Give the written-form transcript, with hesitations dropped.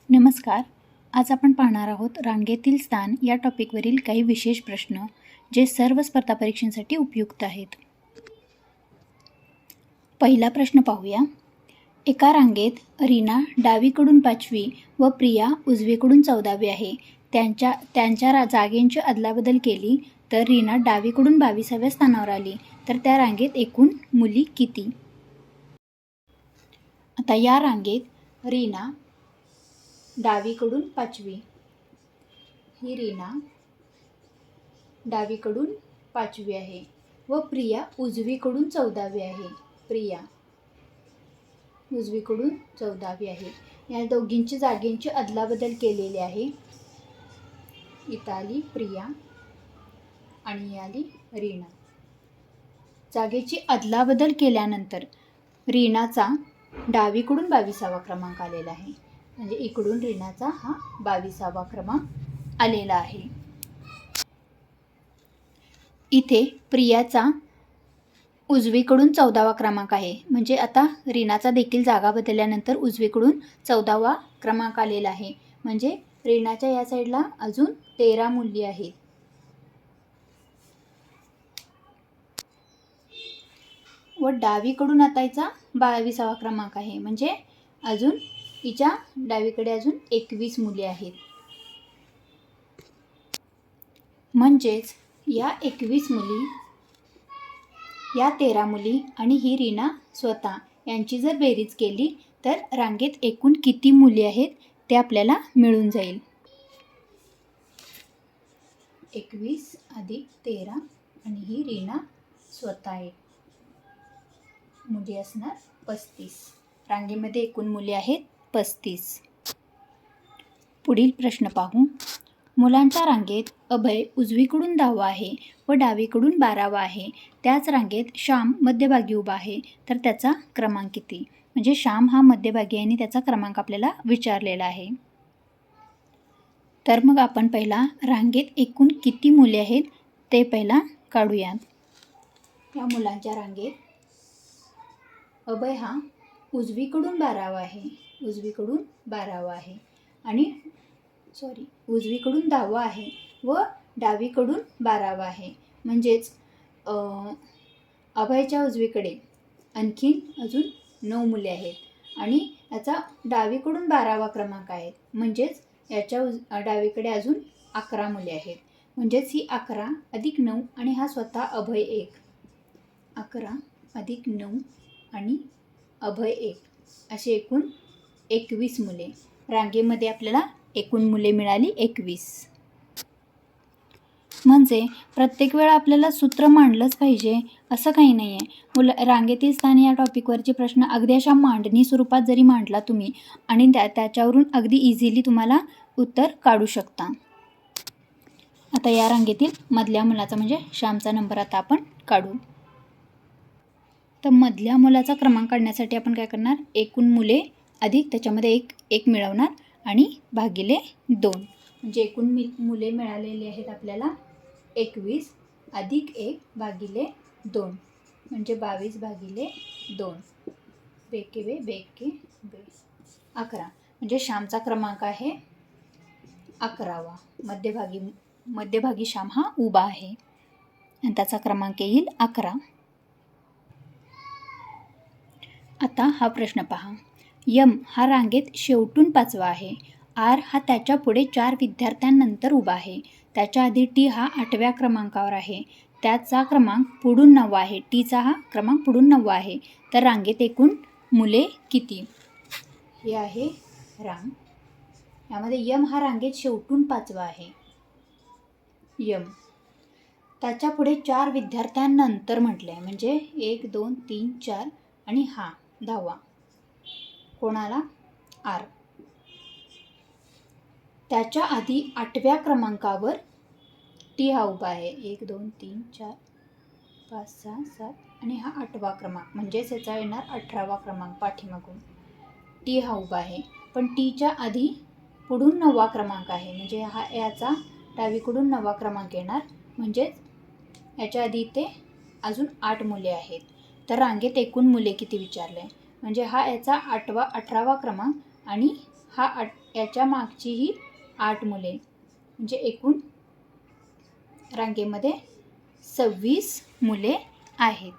नमस्कार. आज आपण पाहणार आहोत रांगेतील स्थान या टॉपिकवरील काही विशेष प्रश्न जे सर्व स्पर्धा परीक्षांसाठी उपयुक्त आहेत. पहिला प्रश्न पाहूया. एका रांगेत रीना डावीकडून 5वी व प्रिया उजवीकडून 14वी आहे. त्यांच्या जागेंची अदलाबदल केली तर रीना डावीकडून 22व्या स्थानावर आली, तर त्या रांगेत एकूण मुली किती? आता या रांगेत रीना डावीकडून 5वी, ही रीना डावीकडून 5वी आहे व प्रिया उजवीकडून 14वी आहे. प्रिया उजवीकडून 14वी आहे. या दोघींची जागेंची अदलाबदल केलेली आहे. इथं आली प्रिया आणि आली रीना. जागेची अदलाबदल केल्यानंतर रीनाचा डावीकडून 22वा क्रमांक आलेला आहे. म्हणजे इकडून रीनाचा हा 22वा क्रमांक आलेला आहे. इथे प्रियाचा उजवीकडून 14वा क्रमांक आहे. म्हणजे आता रीनाचा देखील जागा बदलल्यानंतर उजवीकडून 14वा क्रमांक आलेला आहे. म्हणजे रीनाच्या या साईडला अजून 13 मुली आहेत. व डावीकडून आता हिचा 22वा क्रमांक आहे. म्हणजे अजून हिच्या डावीकडे अजून 21 मुली आहेत. म्हणजेच या 21 मुली, या 13 मुली आणि ही रीना स्वतः यांची जर बेरीज केली तर रांगेत एकूण किती मुली आहेत ते आपल्याला मिळून जाईल. 21 अधिक 13 आणि ही रीना स्वतः आहे. मुली असणार 35. रांगेमध्ये एकूण मुली आहेत 35. पुढील प्रश्न पाहू. मुलांच्या रांगेत अभय उजवीकडून 10वा आहे व डावीकडून 12वा आहे. त्याच रांगेत श्याम मध्यभागी उभा आहे, तर त्याचा क्रमांक किती? म्हणजे श्याम हा मध्यभागी आहे आणि त्याचा क्रमांक आपल्याला विचारलेला आहे. तर मग आपण पहिला रांगेत एकूण किती मुले आहेत ते पहिला काढूयात. या मुलांच्या रांगेत अभय हा उजवीकडून 12वा आहे, उजवीकडून 12वा आहे आणि उजवीकडून 10वा आहे व डावीकडून 12वा आहे. म्हणजेच अभयच्या उजवीकडे आणखीन अजून 9 मुले आहेत आणि याचा डावीकडून 12वा क्रमांक आहे. म्हणजेच याच्या डावीकडे अजून 11 मुले आहेत. म्हणजेच ही 11 अधिक 9 आणि हा स्वतः अभय 1. 11 अधिक 9 आणि अभय 1 असे एकूण 21 मुले. रांगेमध्ये आपल्याला एकूण मुले मिळाली 21. म्हणजे प्रत्येक वेळा आपल्याला सूत्र मांडलंच पाहिजे असं काही नाही आहे. रांगेतील स्थान या टॉपिकवरचे प्रश्न अगदी अशा मांडणी स्वरूपात जरी मांडला तुम्ही आणि त्याच्यावरून अगदी इझिली तुम्हाला उत्तर काढू शकता. आता या रांगेतील मधल्या मुलाचा म्हणजे श्यामचा नंबर आता आपण काढू. तर मधल्या मुलाचा क्रमांक काढण्यासाठी आपण काय करणार? एकूण मुले अधिक त्याच्यामध्ये एक मिळवणार आणि भागिले 2. म्हणजे एकूण मुले मिळालेली आहेत आपल्याला 21 अधिक 1 भागिले 2 म्हणजे 22 भागिले 2. बेके 11. म्हणजे श्यामचा क्रमांक आहे 11वा. मध्यभागी श्याम हा उभा आहे आणि त्याचा क्रमांक येईल 11. आता हा प्रश्न पहा. यम हा रांगेत शेवटून 5वा आहे. आर हा त्याच्या पुढे 4 विद्यार्थ्यांनंतर उभा आहे. त्याच्या आधी टी हा 8व्या क्रमांकावर आहे. त्याचा क्रमांक पुढून 9वा आहे. टीचा हा क्रमांक पुढून 9वा आहे. तर रांगेत एकूण मुले किती? हे आहे रांग. यामध्ये यम हा रांगेत शेवटून 5वा आहे. यम त्याच्या पुढे 4 विद्यार्थ्यांनंतर म्हटलं आहे. म्हणजे 1 2 3 4 आणि हा 10वा कोणाला? आर. त्याच्या आधी 8व्या क्रमांकावर टी हा उभा आहे. 1 2 3 4 5 6 7 आणि हा 8वा क्रमांक म्हणजेच याचा येणार 18वा क्रमांक पाठीमागून. टी हा उभा आहे पण टीच्या आधी पुढून 9वा क्रमांक आहे. म्हणजे हा याचा डावीकडून 9वा क्रमांक येणार. म्हणजेच याच्या आधी इथे अजून 8 मुले आहेत. तर रांगेत एकूण मुले किती विचारले? म्हणजे हा याचा 18वा क्रमांक आणि हा याच्या मागचीही 8 मुले, म्हणजे एकूण रांगेमध्ये 26 मुले आहेत.